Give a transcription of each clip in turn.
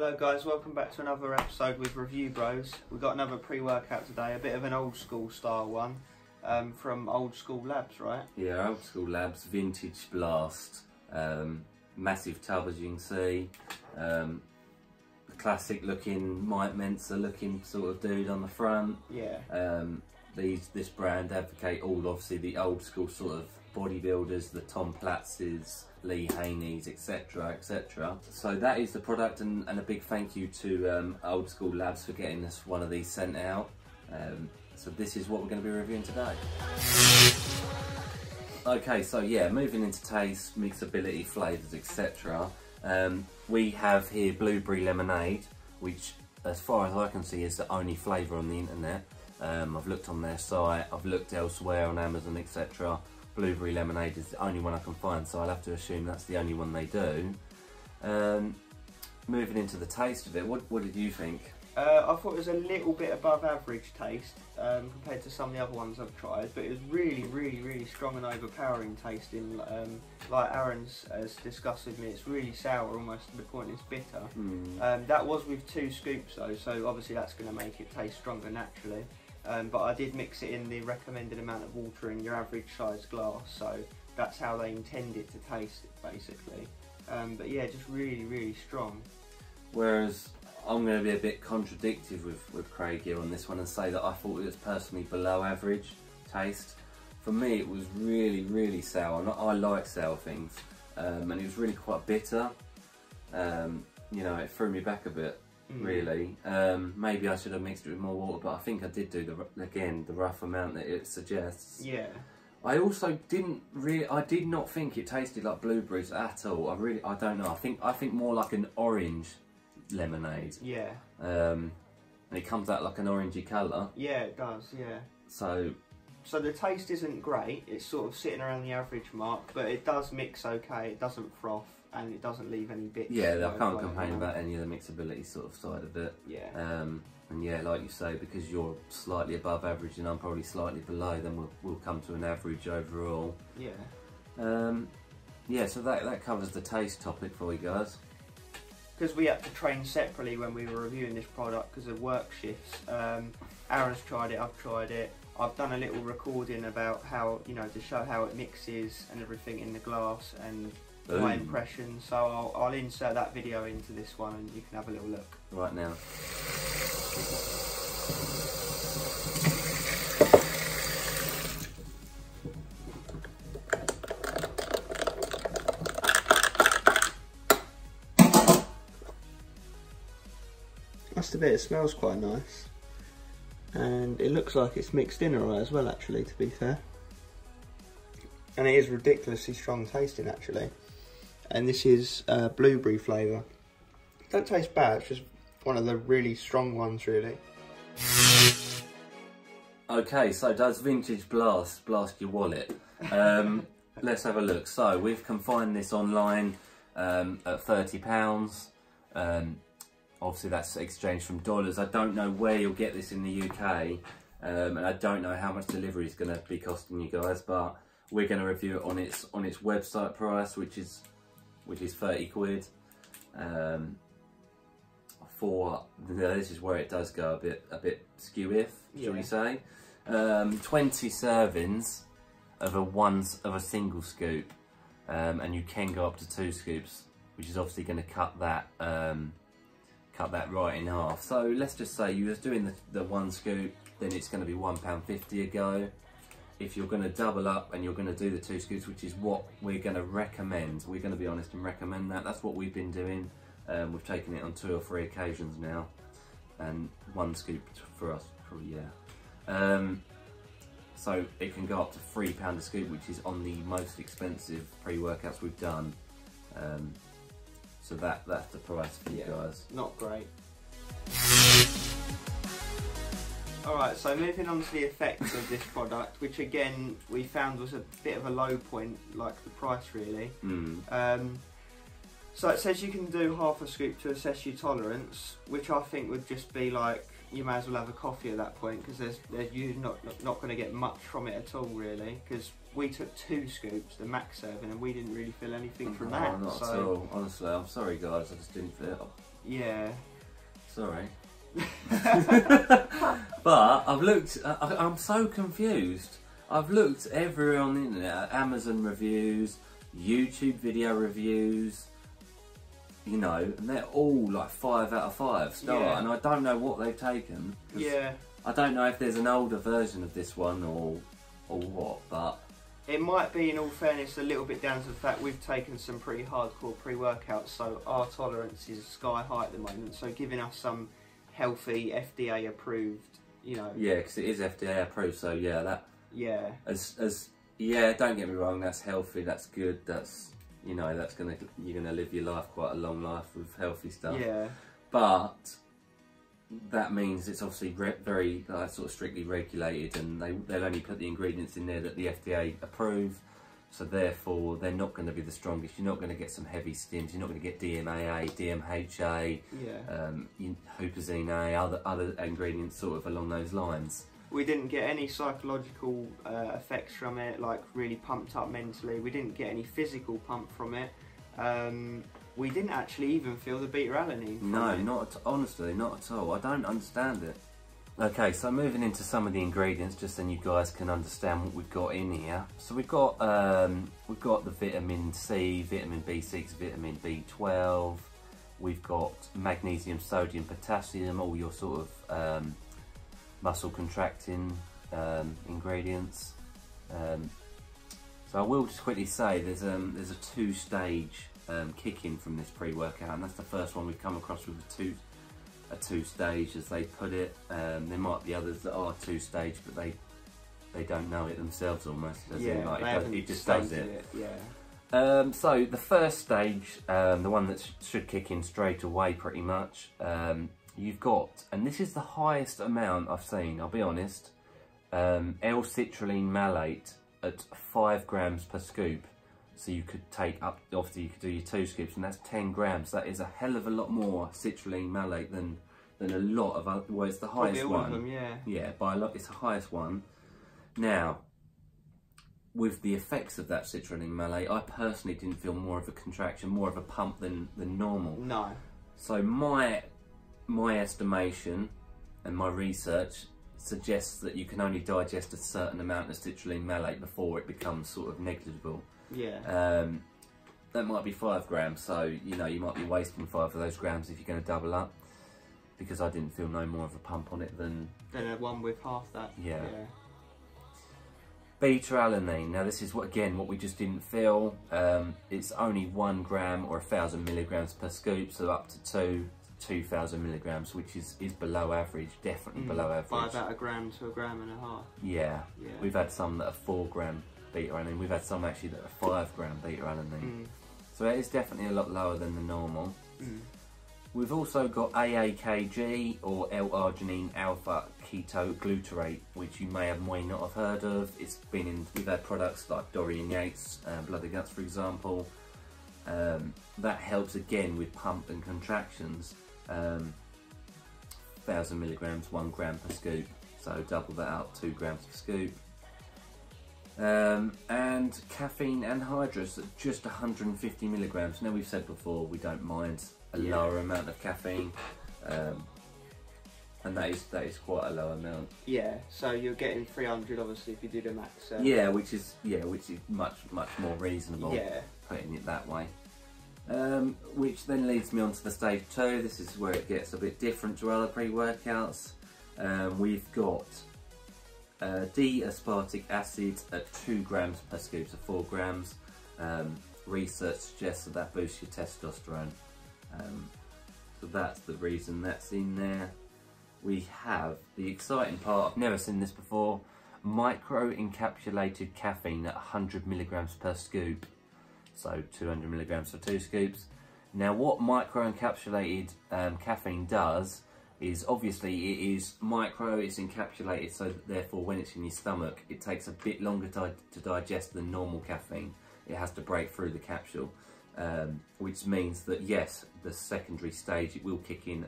Hello guys, welcome back to another episode with Review Bros. We've got another pre-workout today, a bit of an old school style one from Old School Labs, right? Yeah, Old School Labs Vintage Blast. Massive tub, as you can see. Classic looking Mike Mensa looking sort of dude on the front. Yeah. This brand advocate all obviously the old school sort of bodybuilders, the Tom Platzes, Lee Haney's, etc, etc. So that is the product, and a big thank you to Old School Labs for getting us one of these sent out. So this is what we're going to be reviewing today. Okay, so yeah, moving into taste, mixability, flavours, etc. We have here blueberry lemonade, which as far as I can see is the only flavour on the internet. I've looked on their site, I've looked elsewhere on Amazon, etc. Blueberry lemonade is the only one I can find, so I'll have to assume that's the only one they do. Moving into the taste of it, what did you think? I thought it was a little bit above average taste compared to some of the other ones I've tried, but it was really strong and overpowering tasting. Like Aaron's has discussed with me, it's really sour, almost to the point it's bitter. That was with 2 scoops though, so obviously that's going to make it taste stronger naturally. But I did mix it in the recommended amount of water in your average size glass, so that's how they intend it to taste basically. But yeah, just really strong. Whereas I'm going to be a bit contradictory with Craig here on this one and say that I thought it was personally below average taste. For me it was really sour. I like sour things, and it was really quite bitter. You know, it threw me back a bit. Really, maybe I should have mixed it with more water, but I think I did do the rough amount that it suggests. Yeah. I also I did not think it tasted like blueberries at all. I don't know. I think more like an orange lemonade. Yeah. And it comes out like an orangey colour. Yeah, it does. Yeah. So the taste isn't great. It's sort of sitting around the average mark, but it does mix okay. It doesn't froth, and it doesn't leave any bits. Yeah, I can't complain about any of the mixability sort of side of it. Yeah. And yeah, like you say, because you're slightly above average and I'm probably slightly below, then we'll come to an average overall. Yeah. Yeah, so that covers the taste topic for you guys. Because we had to train separately when we were reviewing this product because of work shifts. Aaron's tried it, I've tried it. I've done a little recording about how, you know, to show how it mixes and everything in the glass and my impressions. So I'll insert that video into this one and you can have a little look. Right now. Must admit, it smells quite nice. And it looks like it's mixed in alright as well, actually, to be fair. And it is ridiculously strong tasting, actually. And this is blueberry flavour. Don't taste bad, it's just one of the really strong ones, really. Okay, so does Vintage Blast your wallet? Let's have a look. So we've confined this online at £30. Obviously that's exchanged from dollars. I don't know where you'll get this in the UK, and I don't know how much delivery is going to be costing you guys, but we're going to review it on its website price, which is 30 quid. This is where it does go a bit skew-if, shall we say. 20 servings of a single scoop, and you can go up to 2 scoops, which is obviously going to cut that right in half. So let's just say you was doing the 1 scoop, then it's going to be £1.50 a go. If you're going to double up and you're going to do the 2 scoops, which is what we're going to recommend, we're going to be honest and recommend that. That's what we've been doing. We've taken it on 2 or 3 occasions now, and 1 scoop for us, probably, yeah. So it can go up to £3 a scoop, which is on the most expensive pre-workouts we've done. So that's the price for you guys. Not great. Alright, so moving on to the effects of this product, which again we found was a bit of a low point, like the price really. So it says you can do half a scoop to assess your tolerance, which I think would just be like, you may as well have a coffee at that point, because you're not going to get much from it at all really, because we took 2 scoops, the max serving, and we didn't really feel anything from that. Not at all. Honestly, I'm sorry guys, I just didn't feel Yeah. Sorry. But I've looked, I'm so confused. I've looked everywhere on the internet, Amazon reviews, YouTube video reviews, you know, and they're all like 5 out of 5 star, Yeah. and I don't know what they've taken. Yeah. I don't know if there's an older version of this one or what, but it might be, in all fairness, a little bit down to the fact we've taken some pretty hardcore pre-workouts, so our tolerance is sky high at the moment, so giving us some healthy, FDA approved, you know. yeah, because it is FDA approved, so yeah, that, Yeah. yeah, don't get me wrong, that's healthy, that's good, that's, you know, that's you're gonna live your life quite a long life with healthy stuff. Yeah. But that means it's obviously very sort of strictly regulated, and they'll only put the ingredients in there that the FDA approve. So therefore, they're not going to be the strongest. You're not going to get some heavy stims. You're not going to get DMAA, DMHA, Huperzine A, other ingredients sort of along those lines. We didn't get any psychological effects from it, like really pumped up mentally. We didn't get any physical pump from it. We didn't actually even feel the beta-alanine. No, honestly, not at all. I don't understand it. Okay, so moving into some of the ingredients, just so you guys can understand what we've got in here. So we've got the vitamin C, vitamin B6, vitamin B12. We've got magnesium, sodium, potassium, all your sort of muscle contracting ingredients. So I will just quickly say there's a 2-stage kick-in from this pre-workout, and that's the first one we've come across with a two-stage, as they put it. There might be others that are 2-stage, but they don't know it themselves almost. It just does it. Yeah. So the first stage, the one that should kick in straight away pretty much, you've got, and this is the highest amount I've seen, I'll be honest, L-citrulline malate at 5 grams per scoop. So you could take up, obviously you could do your 2 scoops, and that's 10 grams. That is a hell of a lot more citrulline malate than a lot of other, well, it's the highest one. Of them, yeah. Yeah, by a lot, it's the highest one. Now, with the effects of that citrulline malate, I personally didn't feel more of a contraction, more of a pump than normal. No. So my estimation and my research suggests that you can only digest a certain amount of citrulline malate before it becomes sort of negligible. Yeah. That might be 5 grams, so you know you might be wasting 5 of those grams if you're going to double up. Because I didn't feel no more of a pump on it than a one with half that. Yeah. Beta-alanine. Now this is what we just didn't feel. It's only 1 gram or 1,000 milligrams per scoop, so up to 2,000 milligrams, which is below average, definitely below average. By about 1 gram to 1.5 grams. Yeah. We've had some that are 4 gram beta-alanine. We've had some actually that are 5 gram beta-alanine. So it is definitely a lot lower than the normal. We've also got AAKG, or L-arginine alpha ketoglutarate, which you may not have heard of. It's been in, we've had products like Dorian Yates, Blood and Guts for example. That helps again with pump and contractions. 1,000 milligrams, 1 gram per scoop, so double that out, 2 grams per scoop. And caffeine anhydrous at just 150 milligrams. Now we've said before we don't mind a lower amount of caffeine, and that is quite a low amount. Yeah, so you're getting 300 obviously if you do the max. Which is much more reasonable. Yeah, putting it that way. Which then leads me on to the stage 2. This is where it gets a bit different to other pre-workouts. We've got D-aspartic acid at 2 grams per scoop, so 4 grams. Research suggests that boosts your testosterone. So that's the reason that's in there. We have the exciting part, I've never seen this before, micro-encapsulated caffeine at 100 milligrams per scoop. So 200 milligrams for 2 scoops. Now what micro-encapsulated caffeine does is, obviously it is micro, it's encapsulated, so that therefore when it's in your stomach it takes a bit longer to digest than normal caffeine. It has to break through the capsule, which means that yes, the secondary stage, it will kick in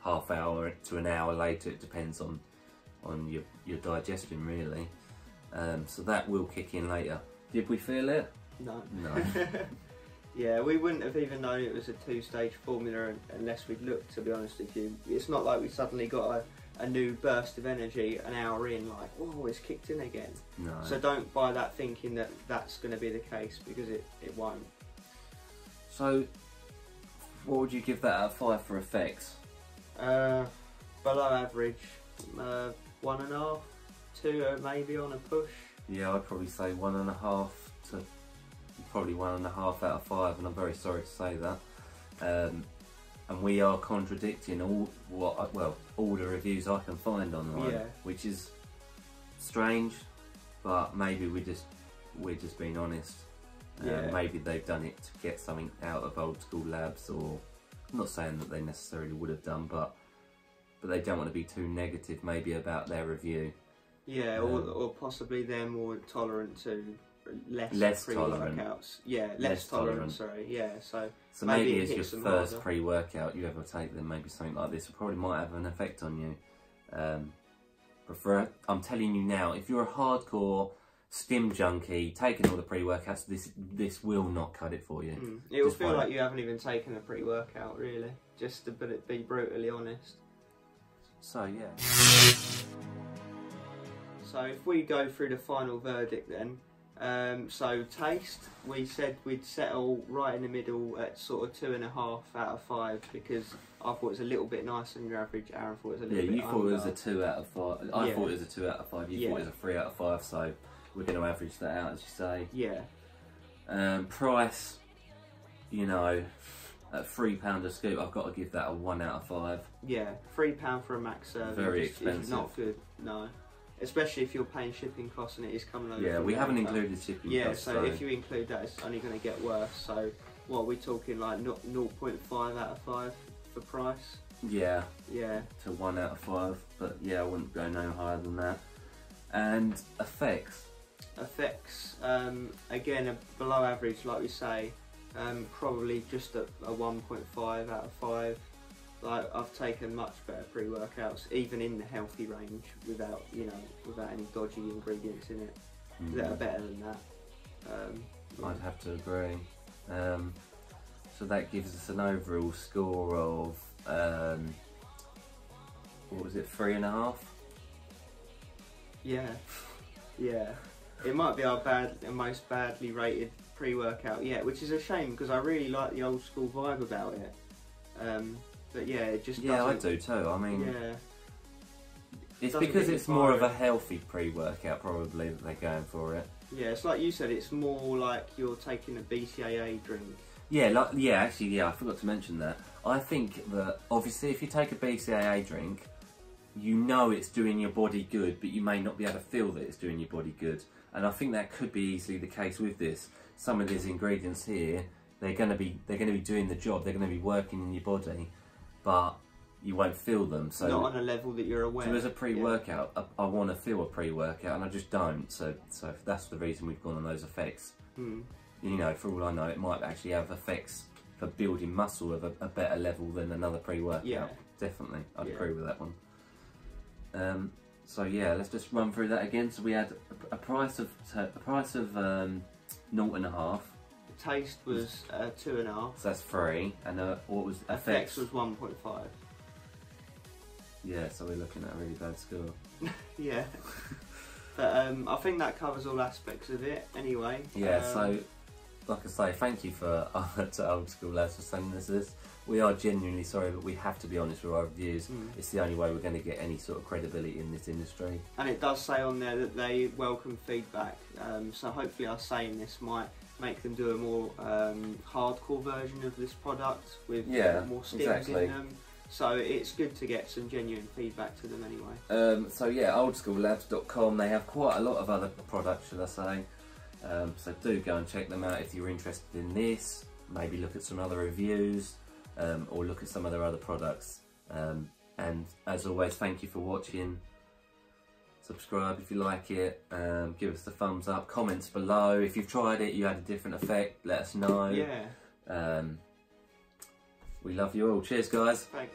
half hour to an hour later. It depends on your digestion really. So that will kick in later. Did we feel it? No. No. Yeah, we wouldn't have even known it was a two-stage formula unless we'd looked, to be honest with you. It's not like we suddenly got a new burst of energy an hour in, like, oh, it's kicked in again. No. So don't buy that thinking that that's going to be the case, because it won't. So, what would you give that out of 5 for effects? Below average, 1.5, 2 maybe on a push. Yeah, I'd probably say 1.5 to probably 1.5 out of 5, and I'm very sorry to say that. And we are contradicting all the reviews I can find online, yeah. which is strange, but maybe we're just being honest. Yeah. Maybe they've done it to get something out of Old School Labs, or I'm not saying that they necessarily would have done, but they don't want to be too negative maybe about their review. Yeah, or possibly they're more tolerant to less pre-workouts. Yeah, less tolerant. Sorry, yeah. So maybe as your first pre-workout you ever take, then maybe something like this probably might have an effect on you. But I'm telling you now, if you're a hardcore stim junkie taking all the pre-workouts, this will not cut it for you. It will feel like you haven't even taken a pre-workout, really. Just to be brutally honest. So yeah. So if we go through the final verdict then. So taste, we said we'd settle right in the middle at sort of 2.5 out of 5, because I thought it was a little bit nicer than your average. Aaron thought it was a little bit you thought it was a 2 out of 5. I thought it was a 2 out of 5. You thought it was a 3 out of 5. So we're going to average that out, as you say. Yeah. Price, you know, at £3 a scoop, I've got to give that a 1 out of 5. Yeah, £3 for a max serving. Very expensive. It's not good. No. Especially if you're paying shipping costs and it is coming over. Yeah, we haven't included shipping costs. Yeah, so if you include that, it's only going to get worse. So, what are we talking, like 0.5 out of 5 for price? Yeah. Yeah. To 1 out of 5, but yeah, I wouldn't go no higher than that. And effects. Effects, again, below average, like we say. Probably just a 1.5 out of 5. Like, I've taken much better pre-workouts, even in the healthy range, without any dodgy ingredients in it, that are better than that. I'd have to agree. So that gives us an overall score of what was it, 3.5? Yeah, yeah. It might be our most badly rated pre-workout yet, which is a shame because I really like the old school vibe about it. But yeah, it just doesn't. I do too. I mean, yeah, it's because it's more of a healthy pre-workout probably that they're going for it. Yeah, it's like you said. It's more like you're taking a BCAA drink. Yeah, actually, I forgot to mention that. I think that obviously if you take a BCAA drink, you know it's doing your body good, but you may not be able to feel that it's doing your body good. And I think that could be easily the case with this. Some of these ingredients here, they're going to be doing the job. They're going to be working in your body, but you won't feel them. So not on a level that you're aware. So as a pre-workout, I want to feel a pre-workout, and I just don't. So that's the reason we've gone on those effects. You know, for all I know, it might actually have effects for building muscle of a better level than another pre-workout. Yeah, definitely, I'd agree with that one. So yeah, let's just run through that again. So we had a price of 0.5. The taste was 2.5. So that's 3, and what was effects was 1.5. Yeah, so we're looking at a really bad score. Yeah, but I think that covers all aspects of it. Anyway. Yeah. So, like I say, thank you to Old School Lads for sending us this. We are genuinely sorry, but we have to be honest with our reviews. It's the only way we're going to get any sort of credibility in this industry. And it does say on there that they welcome feedback. So hopefully us saying this might make them do a more hardcore version of this product with more stims in them. So it's good to get some genuine feedback to them anyway. So yeah, oldschoollabs.com, they have quite a lot of other products, should I say. So do go and check them out if you're interested in this. Maybe look at some other reviews. Or look at some of their other products. And as always, thank you for watching. Subscribe if you like it. Give us the thumbs up. Comments below. If you've tried it, you had a different effect, let us know. Yeah. We love you all. Cheers, guys. Thanks.